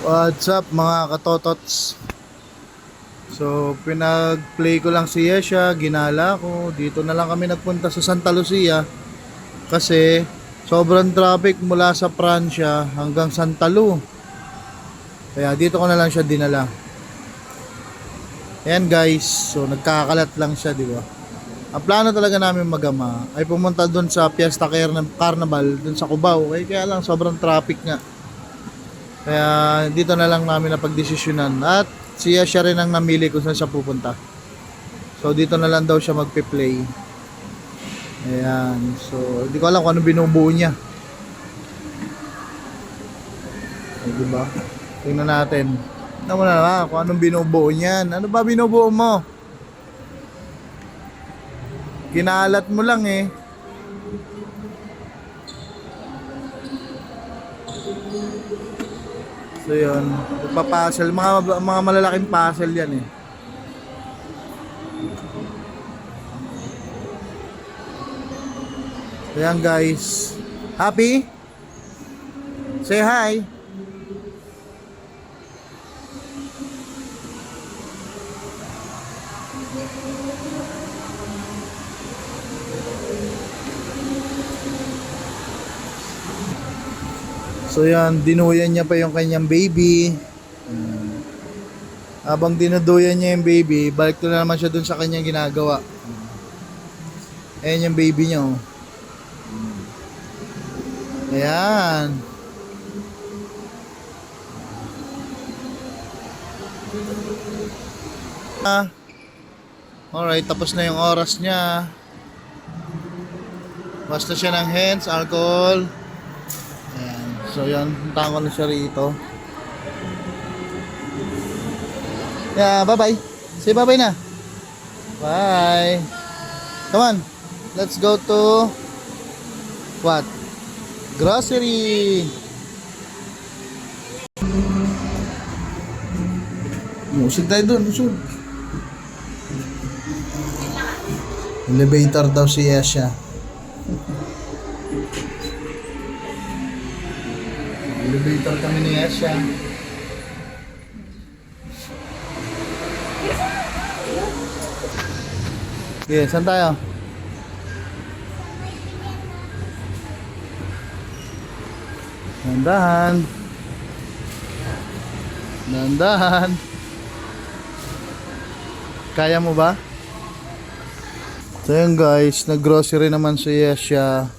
What's up mga katotots? So pinag-play ko lang si Yesha, ginala ko. Dito na lang kami nagpunta sa Santa Lucia kasi sobrang traffic mula sa Prancia hanggang Santa Lu. Kaya dito ko na lang siya dinala. Ayan guys, so nagkakalat lang siya, di ba? Ang plano talaga namin magama ay pumunta doon sa Fiesta Carnival doon sa Cubao. Kaya lang sobrang traffic nga. Kaya dito na lang namin napagdesisyonan at siya rin ang namili kung saan siya pupunta. So dito na lang daw siya magpe-play. Ayan. So hindi ko alam kung ano binubuo niya. Ay, diba? Tingnan natin. Tingnan mo na lang kung anong binubuo niyan. Ano ba binubuo mo? Kinalat mo lang eh. So yun, puzzle, mga malalaking puzzle yan eh. Ayan guys. Happy? Say hi. So yan, dinuyan niya pa yung kanyang baby. Habang dinuduyan niya yung baby, balik ko na naman siya dun sa kanyang ginagawa. Ayan yung baby niya oh. Ayan. Alright, tapos na yung oras niya. Basta siya ng hands, alcohol. Ayan. So yan, punta ko na siya rito. Yeah, bye-bye. Say bye-bye na. Bye. Come on. Let's go to what? Grocery. Musig tayo doon, usod. Elevator daw si Yesha. Elevator kami ni Yesha. Okay, saan tayo? Dandahan. Dandahan. Kaya mo ba? So yun guys, nag-grocery naman si Yesha.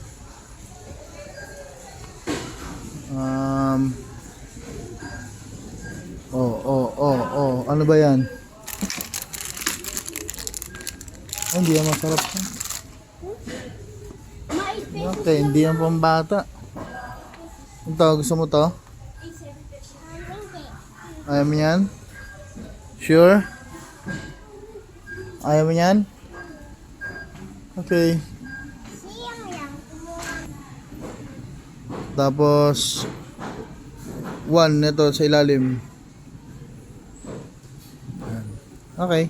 Ano ba yan? Hindi yan masarap siya. Okay, hindi yan pambata. Ito, gusto mo to? Ayaw mo yan? Sure? Ayaw mo yan? Okay. Tapos one nito sa ilalim. Okay.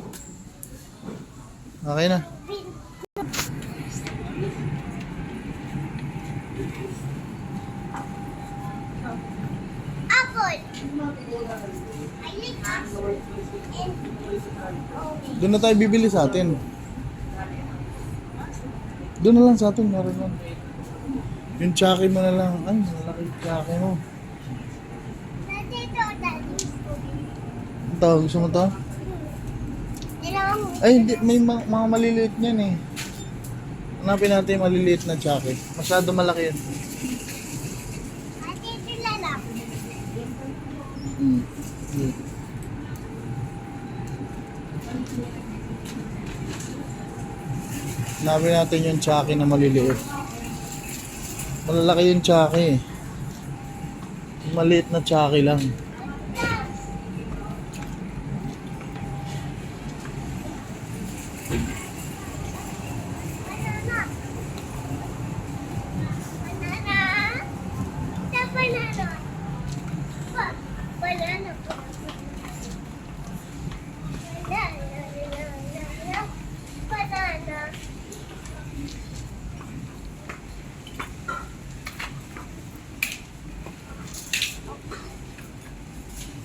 Okay na. Apple. I like apple. Doon na tayo bibili sa atin. Doon na lang sa atin, meron yan. Yung tsaki mo na lang. Ay, malaki yung tsaki mo. Ito, gusto mo to? Ay, hindi. May mga maliliit niyan eh. Hanapin natin yung maliliit na tsaki. Masyado malaki yan. Hanapin natin yung tsaki na maliliit. Malalaki yung tsaki eh. Maliit na tsaki lang.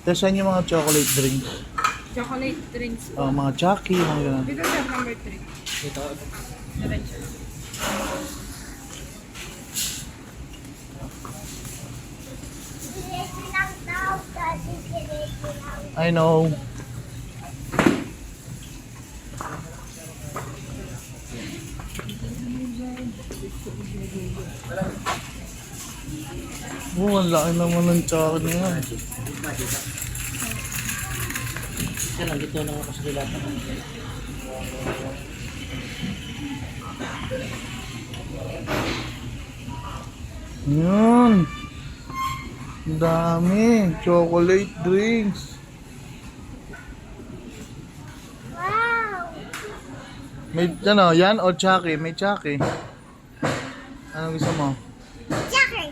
Testan yung mga chocolate drink. Chocolate drinks. Mga Chucky, mga ganun. Dito sir, number 3. Ito. Diretso. I know. Oh, ang laki naman ng tsaka niya. Yan lang, dito lang ako sa dilata. Yan. Ang dami. Chocolate drinks. May, ano, yan o Chucky? May Chucky. Anong gusto mo? Jackie.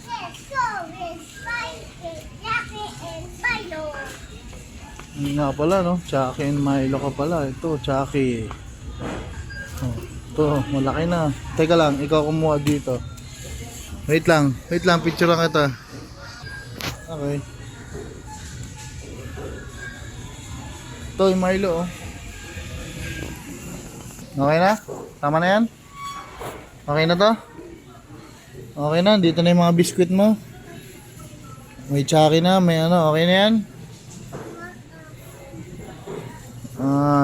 Let's go with Spike, Jackie, and Milo. Yun nga pala, no? Chucky and Milo ka pala. Ito, Chucky. Oh, ito, malaki na. Teka lang, ikaw kumuha dito. Wait lang, picture lang kita. Okay. Ito yung Milo, oh. Okay na? Tama na yan? Okay na to? Okay na, dito na yung mga biskwit mo. May Chucky na, may ano, okay na yan?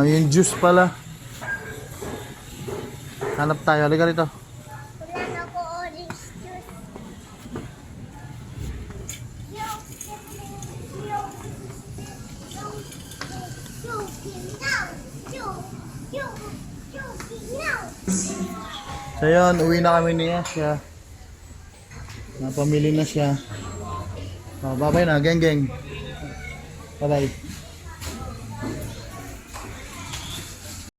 Yung juice pala. Hanap tayo, halika rito. Wala na ko orange juice. So yun, uwi na kami niya siya. Napamili na siya. Oh, bye-bye na, geng geng. Bye-bye.